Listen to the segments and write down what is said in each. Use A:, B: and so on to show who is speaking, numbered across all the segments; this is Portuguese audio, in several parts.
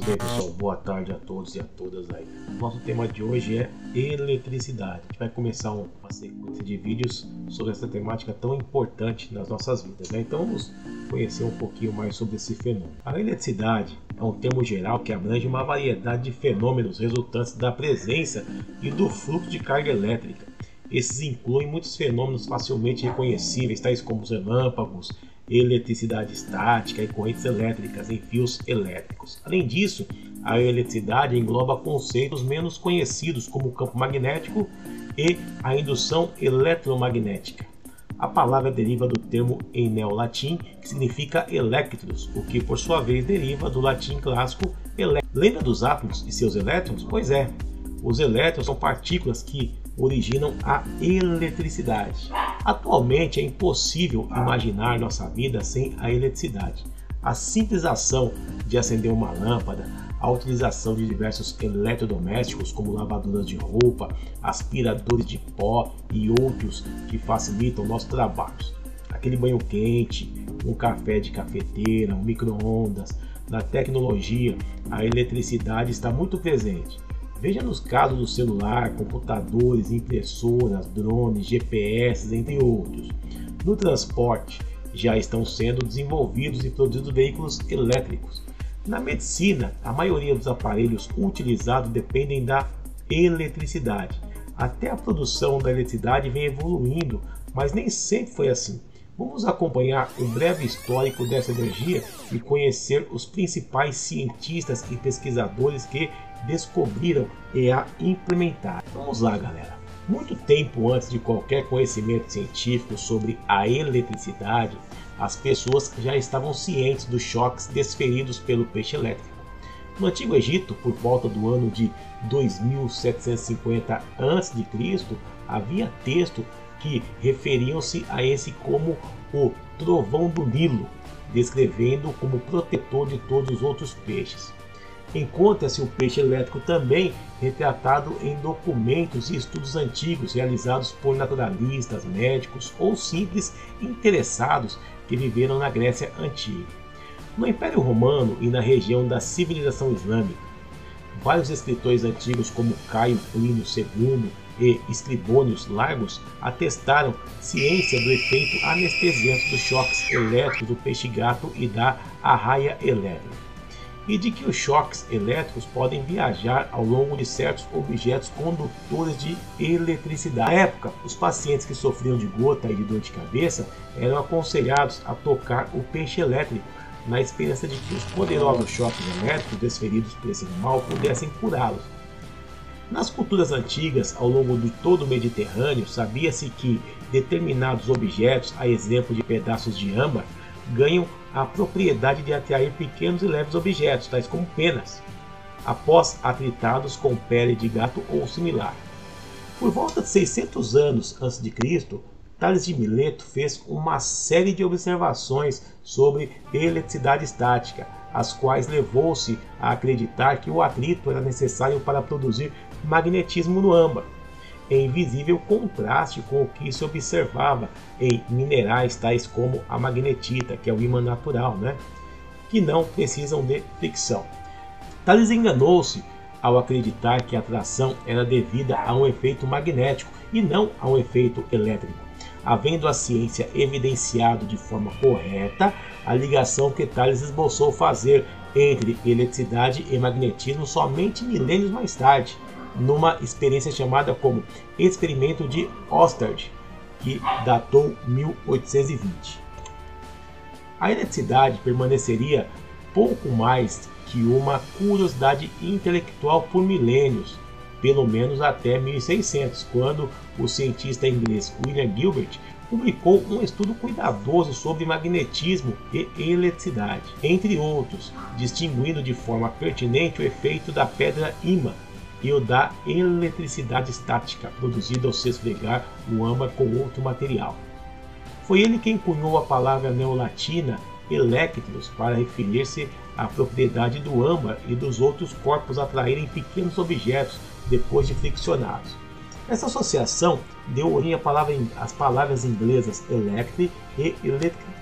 A: bem, pessoal? Boa tarde a todos e a todas aí. Nosso tema de hoje é eletricidade. A gente vai começar uma sequência de vídeos sobre essa temática tão importante nas nossas vidas, né? Então vamos conhecer um pouquinho mais sobre esse fenômeno. A eletricidade é um termo geral que abrange uma variedade de fenômenos resultantes da presença e do fluxo de carga elétrica. Esses incluem muitos fenômenos facilmente reconhecíveis, tais como os relâmpagos, eletricidade estática e correntes elétricas em fios elétricos. Além disso, a eletricidade engloba conceitos menos conhecidos como o campo magnético e a indução eletromagnética. A palavra deriva do termo em neolatim que significa electros, o que por sua vez deriva do latim clássico elétron. Lembra dos átomos e seus elétrons? Pois é, os elétrons são partículas que originam a eletricidade. Atualmente é impossível imaginar nossa vida sem a eletricidade. A simples ação de acender uma lâmpada, a utilização de diversos eletrodomésticos como lavadoras de roupa, aspiradores de pó e outros que facilitam nosso trabalho. Aquele banho quente, um café de cafeteira, um micro-ondas. Na tecnologia, a eletricidade está muito presente. Veja nos casos do celular, computadores, impressoras, drones, GPS, entre outros. No transporte, já estão sendo desenvolvidos e produzidos veículos elétricos. Na medicina, a maioria dos aparelhos utilizados dependem da eletricidade. Até a produção da eletricidade vem evoluindo, mas nem sempre foi assim. Vamos acompanhar um breve histórico dessa energia e conhecer os principais cientistas e pesquisadores que descobriram e a implementaram. Vamos lá, galera. Muito tempo antes de qualquer conhecimento científico sobre a eletricidade, as pessoas já estavam cientes dos choques desferidos pelo peixe elétrico. No Antigo Egito, por volta do ano de 2750 a.C., havia textos que referiam-se a esse como o trovão do Nilo, descrevendo como protetor de todos os outros peixes. Encontra-se o peixe elétrico também retratado em documentos e estudos antigos realizados por naturalistas, médicos ou simples interessados que viveram na Grécia Antiga. No Império Romano e na região da civilização islâmica, vários escritores antigos como Caio Plínio II e Escribônios Largos atestaram ciência do efeito anestesiante dos choques elétricos do peixe-gato e da arraia elétrica, e de que os choques elétricos podem viajar ao longo de certos objetos condutores de eletricidade. Na época, os pacientes que sofriam de gota e de dor de cabeça eram aconselhados a tocar o peixe elétrico, na esperança de que os poderosos choques elétricos desferidos por esse animal pudessem curá-los. Nas culturas antigas, ao longo de todo o Mediterrâneo, sabia-se que determinados objetos, a exemplo de pedaços de âmbar, ganham a propriedade de atrair pequenos e leves objetos, tais como penas, após atritados com pele de gato ou similar. Por volta de 600 anos a.C., Tales de Mileto fez uma série de observações sobre eletricidade estática, as quais levou-se a acreditar que o atrito era necessário para produzir magnetismo no âmbar, em visível contraste com o que se observava em minerais tais como a magnetita, que é o ímã natural, que não precisam de fricção. Tales enganou-se ao acreditar que a atração era devida a um efeito magnético e não a um efeito elétrico, havendo a ciência evidenciado de forma correta a ligação que Tales esboçou fazer entre eletricidade e magnetismo somente milênios mais tarde, numa experiência chamada como Experimento de Oersted, que datou 1820. A eletricidade permaneceria pouco mais que uma curiosidade intelectual por milênios, pelo menos até 1600, quando o cientista inglês William Gilbert publicou um estudo cuidadoso sobre magnetismo e eletricidade, entre outros, distinguindo de forma pertinente o efeito da pedra ímã e o da eletricidade estática produzida ao se esfregar o âmbar com outro material. Foi ele quem cunhou a palavra neolatina electros para referir-se à propriedade do âmbar e dos outros corpos atraírem pequenos objetos depois de friccionados. Essa associação deu origem às palavras inglesas electric e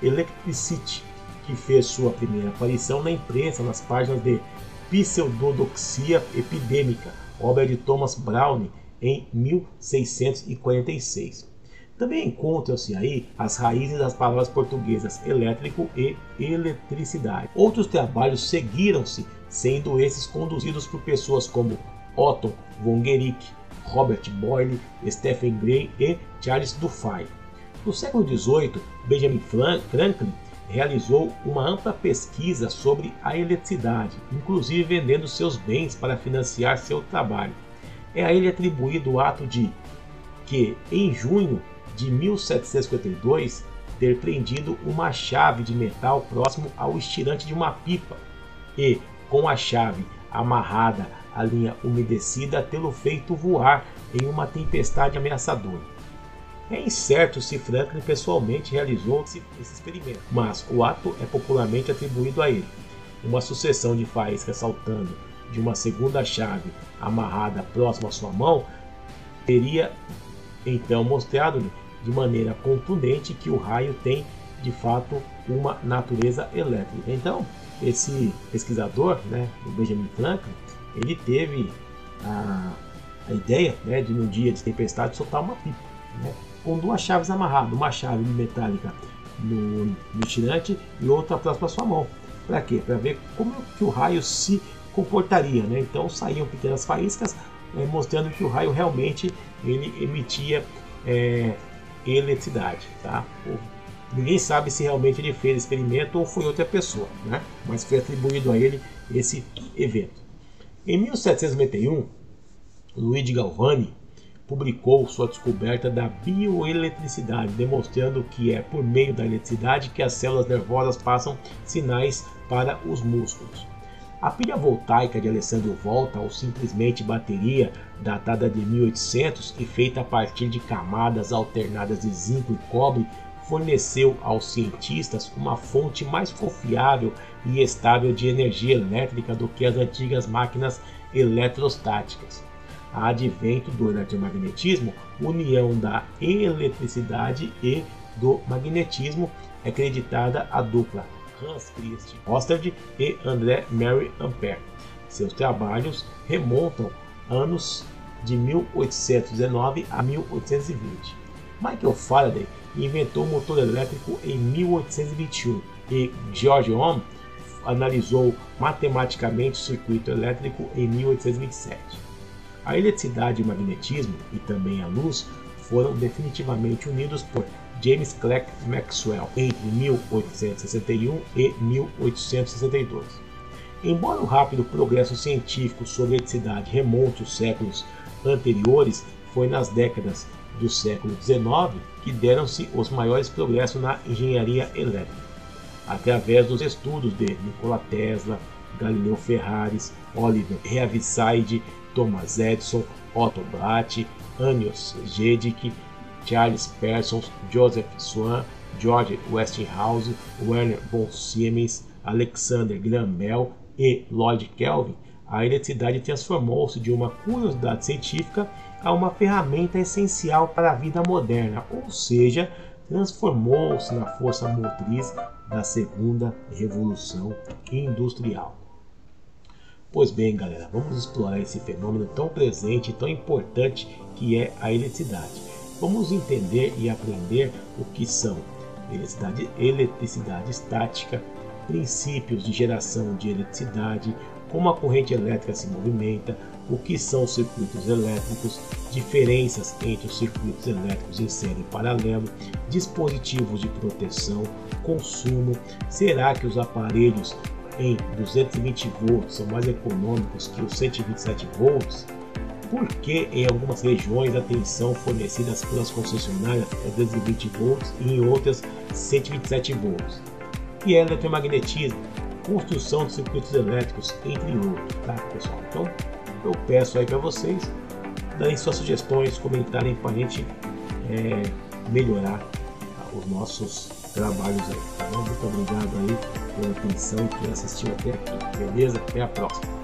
A: electricity, que fez sua primeira aparição na imprensa nas páginas de Pseudodoxia epidêmica, obra de Thomas Browne em 1646. Também encontram-se aí as raízes das palavras portuguesas elétrico e eletricidade. Outros trabalhos seguiram-se, sendo esses conduzidos por pessoas como Otto von Guericke, Robert Boyle, Stephen Gray e Charles Dufay. No século XVIII, Benjamin Franklin realizou uma ampla pesquisa sobre a eletricidade, inclusive vendendo seus bens para financiar seu trabalho. É a ele atribuído o ato de que, em junho de 1752, ter prendido uma chave de metal próximo ao estirante de uma pipa e, com a chave amarrada à linha umedecida, tê-lo feito voar em uma tempestade ameaçadora. É incerto se Franklin pessoalmente realizou esse experimento, mas o ato é popularmente atribuído a ele. Uma sucessão de faíscas saltando de uma segunda chave amarrada próximo à sua mão teria então mostrado-lhe de maneira contundente que o raio tem de fato uma natureza elétrica. Então, esse pesquisador, o Benjamin Franklin, ele teve a ideia, de num dia de tempestade soltar uma pipa, com duas chaves amarradas, uma chave metálica no tirante e outra próxima à sua mão. Para quê? Para ver como que o raio se comportaria, Então saíam pequenas faíscas, mostrando que o raio realmente ele emitia eletricidade, tá? Ninguém sabe se realmente ele fez experimento ou foi outra pessoa, Mas foi atribuído a ele esse evento. Em 1791, Luigi Galvani publicou sua descoberta da bioeletricidade, demonstrando que é por meio da eletricidade que as células nervosas passam sinais para os músculos. A pilha voltaica de Alessandro Volta, ou simplesmente bateria, datada de 1800 e feita a partir de camadas alternadas de zinco e cobre, forneceu aos cientistas uma fonte mais confiável e estável de energia elétrica do que as antigas máquinas eletrostáticas. A advento do eletromagnetismo, união da eletricidade e do magnetismo, é creditada à dupla Hans Christian Ørsted e André Marie Ampère. Seus trabalhos remontam anos de 1819 a 1820. Michael Faraday inventou o motor elétrico em 1821 e George Ohm analisou matematicamente o circuito elétrico em 1827. A eletricidade e o magnetismo, e também a luz, foram definitivamente unidos por James Clerk Maxwell entre 1861 e 1862. Embora o rápido progresso científico sobre eletricidade remonte os séculos anteriores, foi nas décadas do século XIX que deram-se os maiores progressos na engenharia elétrica, através dos estudos de Nikola Tesla, Galileu Ferraris, Oliver Heaviside, Thomas Edison, Otto Blatt, Anios Gedic, Charles Parsons, Joseph Swan, George Westinghouse, Werner von Siemens, Alexander Graham Bell e Lloyd Kelvin, a eletricidade transformou-se de uma curiosidade científica a uma ferramenta essencial para a vida moderna, ou seja, transformou-se na força motriz da segunda revolução industrial. Pois bem, galera, vamos explorar esse fenômeno tão presente e tão importante que é a eletricidade. Vamos entender e aprender o que são eletricidade estática, princípios de geração de eletricidade, como a corrente elétrica se movimenta, o que são os circuitos elétricos, diferenças entre os circuitos elétricos em série e paralelo, dispositivos de proteção, consumo, será que os aparelhos em 220 volts são mais econômicos que os 127 volts? Por que em algumas regiões a tensão fornecida pelas concessionárias é 220 volts e em outras 127 volts? E é eletromagnetismo, construção de circuitos elétricos, entre outros, tá, pessoal? Então, eu peço aí para vocês darem suas sugestões, comentarem para a gente melhorar os nossos trabalhos aí, tá bom? Muito obrigado aí pela atenção e quem assistiu até aqui, beleza? Até a próxima!